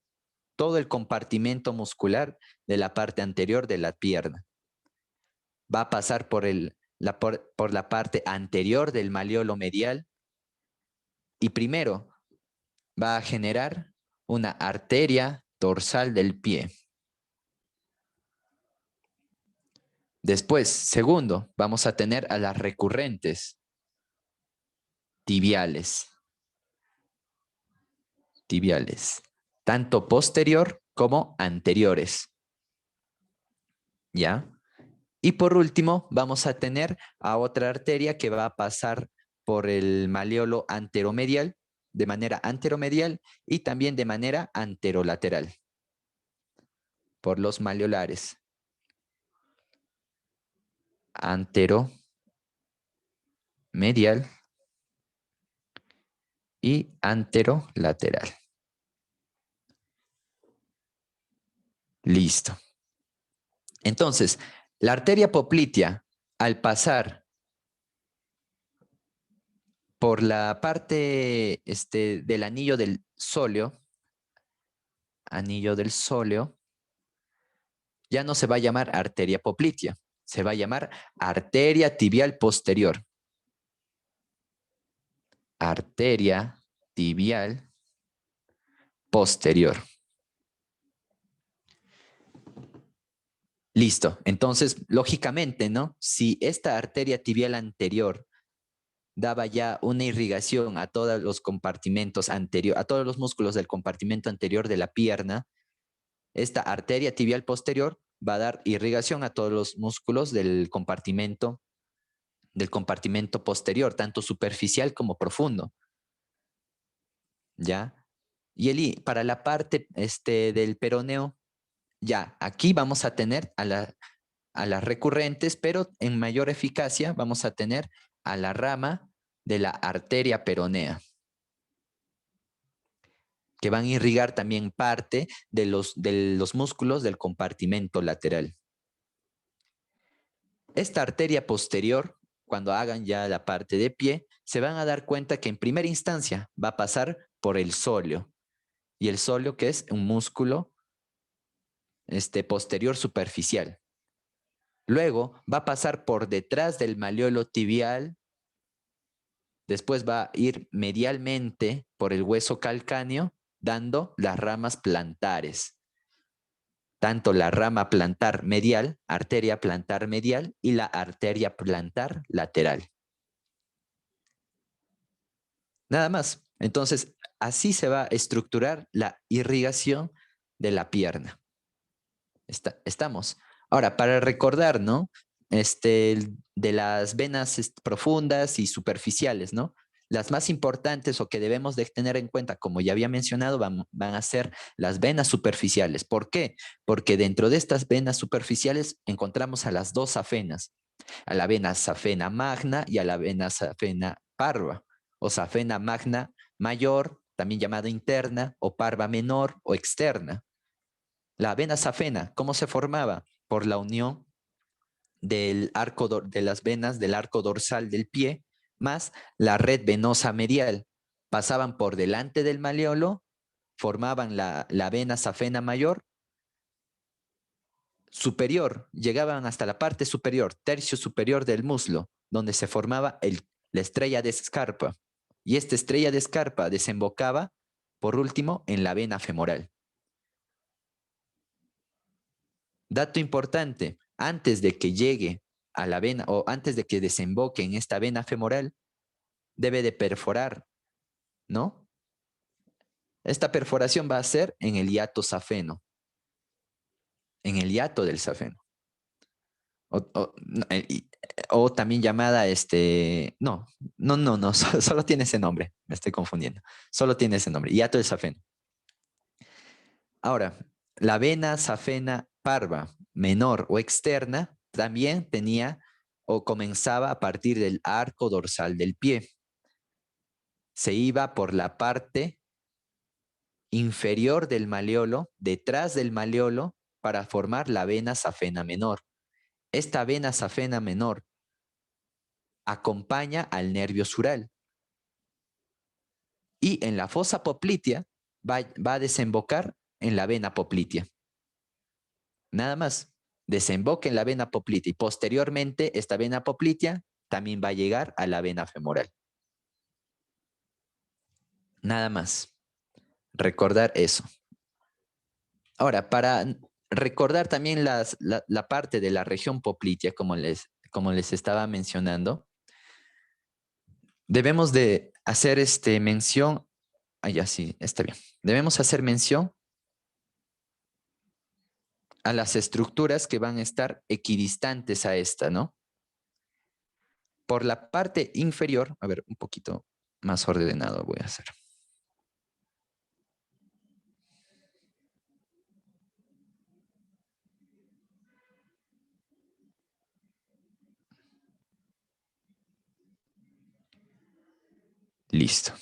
todo el compartimento muscular de la parte anterior de la pierna. Va a pasar por la parte anterior del maleolo medial y primero va a generar una arteria dorsal del pie. Después, segundo, vamos a tener a las recurrentes tibiales. Tanto posterior como anteriores. ¿Ya? Y por último, vamos a tener a otra arteria que va a pasar por el maleolo anteromedial, de manera anteromedial y también de manera anterolateral, por los maleolares. Anteromedial y anterolateral. Listo. Entonces, la arteria poplitea, al pasar por la parte del anillo del sóleo, ya no se va a llamar arteria poplitea, se va a llamar arteria tibial posterior. Arteria tibial posterior. Listo. Entonces, lógicamente, ¿no? Si esta arteria tibial anterior daba ya una irrigación a todos los compartimentos anteriores, a todos los músculos del compartimento anterior de la pierna, esta arteria tibial posterior va a dar irrigación a todos los músculos del compartimento posterior, tanto superficial como profundo. ¿Ya? Y para la parte del peroneo, ya, aquí vamos a tener a las recurrentes, pero en mayor eficacia vamos a tener a la rama de la arteria peronea, que van a irrigar también parte de los músculos del compartimento lateral. Esta arteria posterior, cuando hagan ya la parte de pie, se van a dar cuenta que en primera instancia va a pasar por el sóleo. Y el sóleo, que es un músculo posterior superficial. Luego va a pasar por detrás del maleolo tibial, después va a ir medialmente por el hueso calcáneo, dando las ramas plantares. Tanto la rama plantar medial, arteria plantar medial, y la arteria plantar lateral. Nada más. Entonces, así se va a estructurar la irrigación de la pierna. Estamos. Ahora, para recordar, ¿no? De las venas profundas y superficiales, ¿no? Las más importantes o que debemos de tener en cuenta, como ya había mencionado, van a ser las venas superficiales. ¿Por qué? Porque dentro de estas venas superficiales encontramos a las dos safenas, a la vena safena magna y a la vena safena parva, o safena magna mayor, también llamada interna, o parva menor o externa. La vena safena, ¿cómo se formaba? Por la unión del arco de las venas del arco dorsal del pie más la red venosa medial. Pasaban por delante del maleolo, formaban la vena safena mayor superior, llegaban hasta la parte superior, tercio superior del muslo, donde se formaba la estrella de Scarpa. Y esta estrella de Scarpa desembocaba, por último, en la vena femoral. Dato importante, antes de que llegue a la vena o antes de que desemboque en esta vena femoral, debe de perforar, ¿no? Esta perforación va a ser en el hiato safeno, en el hiato del safeno. O también llamada, no, solo tiene ese nombre, me estoy confundiendo. Solo tiene ese nombre, hiato del safeno. Ahora, la vena safena parva, menor o externa, también tenía o comenzaba a partir del arco dorsal del pie. Se iba por la parte inferior del maleolo, detrás del maleolo, para formar la vena safena menor. Esta vena safena menor acompaña al nervio sural. Y en la fosa poplitea va a desembocar en la vena poplitea. Nada más, desemboca en la vena poplitea y posteriormente esta vena poplitea también va a llegar a la vena femoral. Nada más, recordar eso. Ahora, para recordar también la parte de la región poplitea, como les estaba mencionando, debemos de hacer mención, ya sí, está bien. Debemos hacer mención a las estructuras que van a estar equidistantes a esta, ¿no? Por la parte inferior, a ver, un poquito más ordenado voy a hacer. Listo.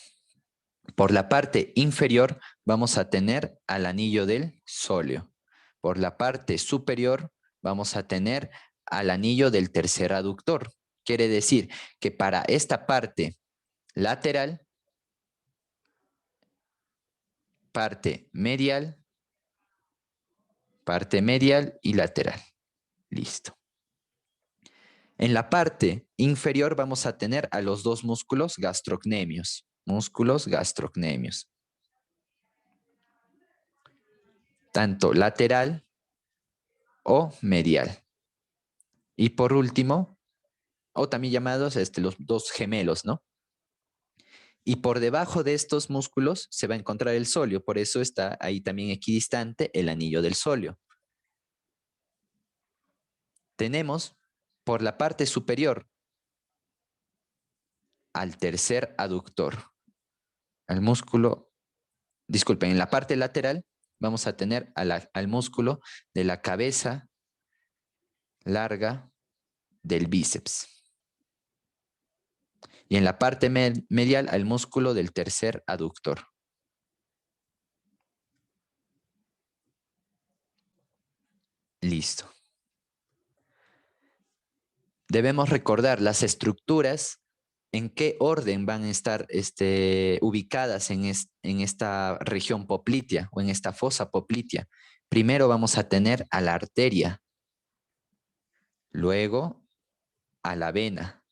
Por la parte inferior vamos a tener al anillo del sóleo. Por la parte superior vamos a tener al anillo del tercer aductor. Quiere decir que para esta parte lateral, parte medial y lateral. Listo. En la parte inferior vamos a tener a los dos músculos gastrocnemios. Músculos gastrocnemios. Tanto lateral o medial. Y por último, o también llamados los dos gemelos, ¿no? Y por debajo de estos músculos se va a encontrar el sóleo, por eso está ahí también equidistante el anillo del sóleo. Tenemos por la parte superior al tercer aductor, al músculo, disculpen, en la parte lateral vamos a tener al músculo de la cabeza larga del bíceps. Y en la parte medial al músculo del tercer aductor. Listo. Debemos recordar las estructuras, en qué orden van a estar ubicadas en esta región poplitea o en esta fosa poplitea. Primero vamos a tener a la arteria, luego a la vena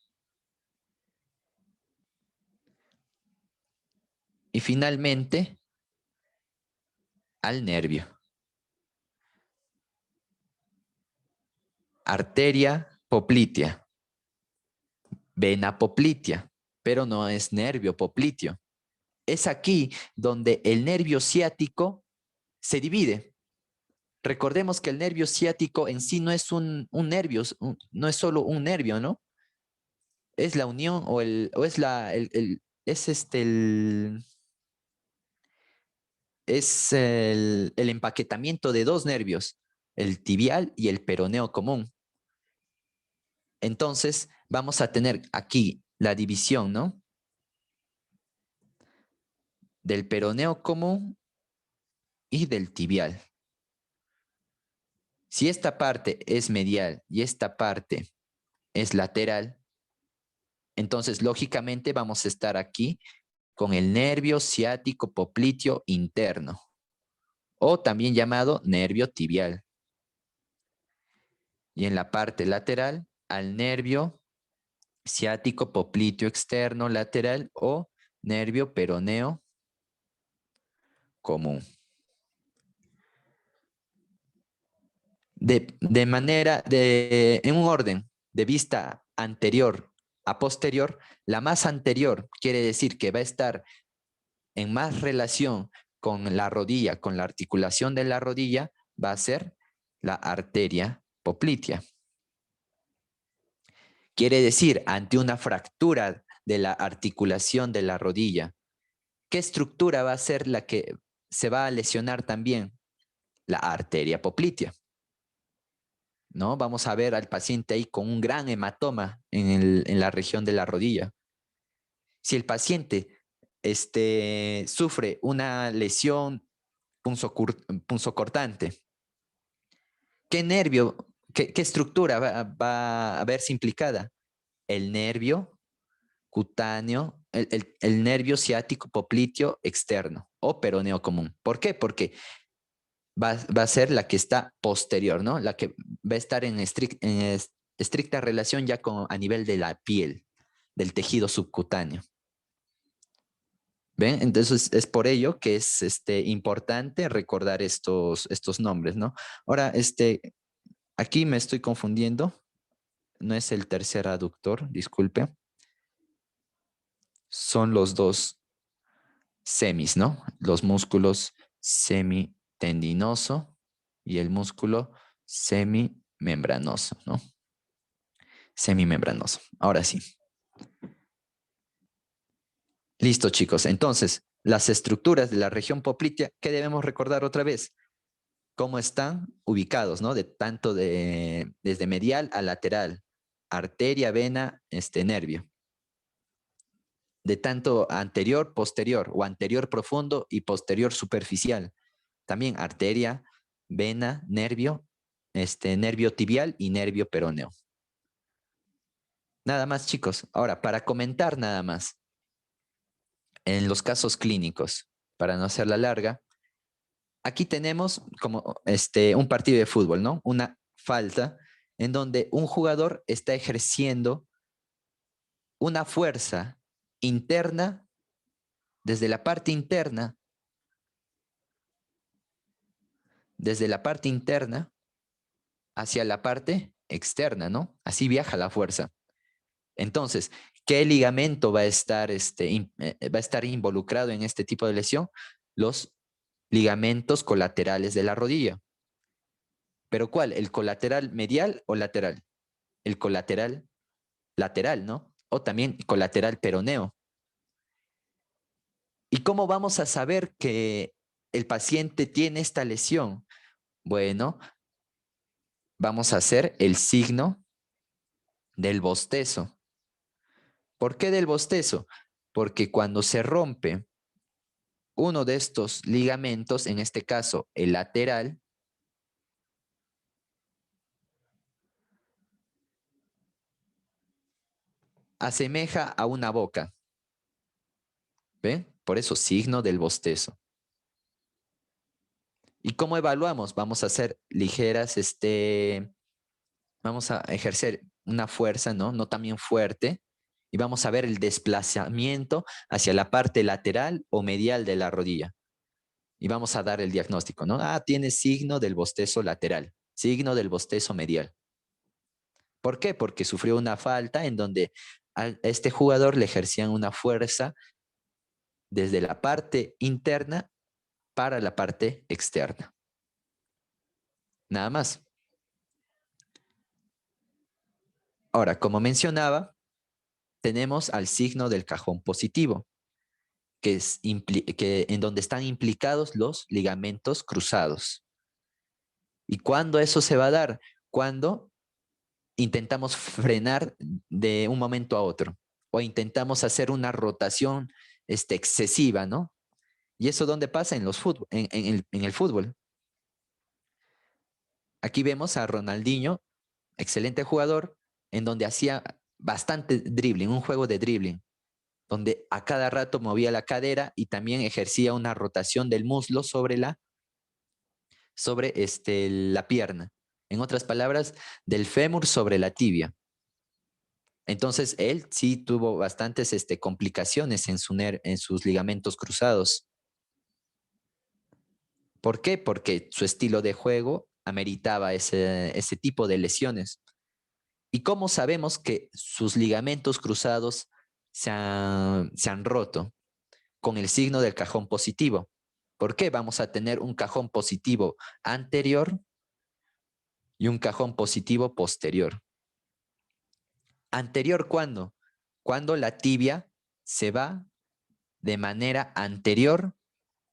y finalmente al nervio. Arteria poplitea, vena poplitea, pero no es nervio popliteo. Es aquí donde el nervio ciático se divide. Recordemos que el nervio ciático en sí no es un nervio, no es solo un nervio, ¿no? Es la unión o es es el empaquetamiento de dos nervios, el tibial y el peroneo común. Entonces, vamos a tener aquí la división, ¿no? Del peroneo común y del tibial. Si esta parte es medial y esta parte es lateral, entonces lógicamente vamos a estar aquí con el nervio ciático popliteo interno, o también llamado nervio tibial. Y en la parte lateral, al nervio ciático popliteo externo lateral o nervio peroneo común. En un orden de vista anterior a posterior, la más anterior quiere decir que va a estar en más relación con la rodilla, con la articulación de la rodilla, va a ser la arteria poplitea. Quiere decir, ante una fractura de la articulación de la rodilla, ¿qué estructura va a ser la que se va a lesionar también? La arteria poplitea, ¿no? Vamos a ver al paciente ahí con un gran hematoma en la región de la rodilla. Si el paciente sufre una lesión punzocortante, ¿qué nervio, qué estructura va a verse implicada? El nervio cutáneo, el nervio ciático popliteo externo o peroneo común. ¿Por qué? Porque va a ser la que está posterior, ¿no? La que va a estar en estricta relación ya a nivel de la piel, del tejido subcutáneo. ¿Ven? Entonces es por ello que es importante recordar estos nombres, ¿no? Ahora, aquí me estoy confundiendo. No es el tercer aductor, disculpe. Son los dos semis, ¿no? Los músculos semitendinoso y el músculo semimembranoso, ¿no? Semimembranoso. Ahora sí. Listo, chicos. Entonces, las estructuras de la región poplitea, ¿qué debemos recordar otra vez? Cómo están ubicados, ¿no? Desde medial a lateral, arteria, vena, nervio. De tanto anterior, posterior, o anterior profundo y posterior superficial. También arteria, vena, nervio, nervio tibial y nervio peroneo. Nada más, chicos. Ahora, para comentar nada más, en los casos clínicos, para no hacerla larga, aquí tenemos como un partido de fútbol, ¿no? Una falta en donde un jugador está ejerciendo una fuerza interna desde la parte interna hacia la parte externa, ¿no? Así viaja la fuerza. Entonces, ¿qué ligamento va a estar involucrado en este tipo de lesión? Los ligamentos colaterales de la rodilla. ¿Pero cuál? ¿El colateral medial o lateral? El colateral lateral, ¿no? O también colateral peroneo. ¿Y cómo vamos a saber que el paciente tiene esta lesión? Bueno, vamos a hacer el signo del bostezo. ¿Por qué del bostezo? Porque cuando se rompe uno de estos ligamentos, en este caso el lateral, asemeja a una boca. ¿Ven? Por eso signo del bostezo. ¿Y cómo evaluamos? Vamos a hacer ligeras, vamos a ejercer una fuerza, ¿no? No también fuerte, y vamos a ver el desplazamiento hacia la parte lateral o medial de la rodilla. Y vamos a dar el diagnóstico, ¿no? Ah, tiene signo del bostezo lateral, signo del bostezo medial. ¿Por qué? Porque sufrió una falta en donde a este jugador le ejercían una fuerza desde la parte interna para la parte externa. Nada más. Ahora, como mencionaba, tenemos al signo del cajón positivo. en donde están implicados los ligamentos cruzados. ¿Y cuándo eso se va a dar? Cuando intentamos frenar de un momento a otro o intentamos hacer una rotación excesiva, ¿no? ¿Y eso dónde pasa? En el fútbol. Aquí vemos a Ronaldinho, excelente jugador, en donde hacía bastante dribbling, un juego de dribbling, donde a cada rato movía la cadera y también ejercía una rotación del muslo sobre la pierna. En otras palabras, del fémur sobre la tibia. Entonces, él sí tuvo bastantes complicaciones en sus ligamentos cruzados. ¿Por qué? Porque su estilo de juego ameritaba ese tipo de lesiones. ¿Y cómo sabemos que sus ligamentos cruzados se han roto? Con el signo del cajón positivo. ¿Por qué vamos a tener un cajón positivo anterior y un cajón positivo posterior? ¿Anterior cuándo? Cuando la tibia se va de manera anterior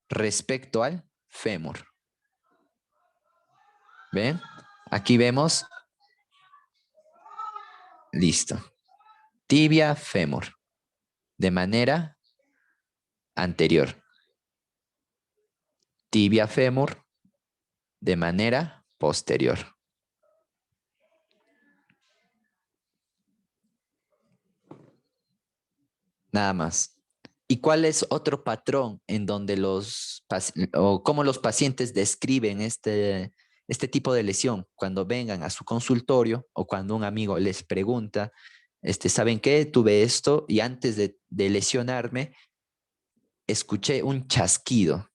respecto al fémur. ¿Ven? Aquí vemos. Listo. Tibia, fémur. De manera anterior. Tibia, fémur. De manera posterior. Nada más. ¿Y cuál es otro patrón en donde o cómo los pacientes describen este tipo de lesión cuando vengan a su consultorio o cuando un amigo les pregunta, ¿saben qué? Tuve esto y antes de lesionarme escuché un chasquido.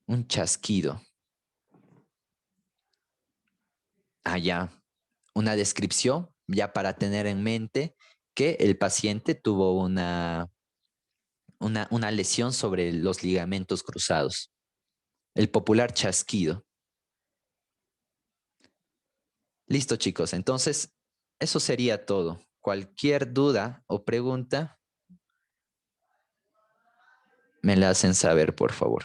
Un chasquido. Ya. Una descripción ya para tener en mente que el paciente tuvo una lesión sobre los ligamentos cruzados. El popular chasquido. Listo, chicos. Entonces, eso sería todo. Cualquier duda o pregunta, me la hacen saber, por favor.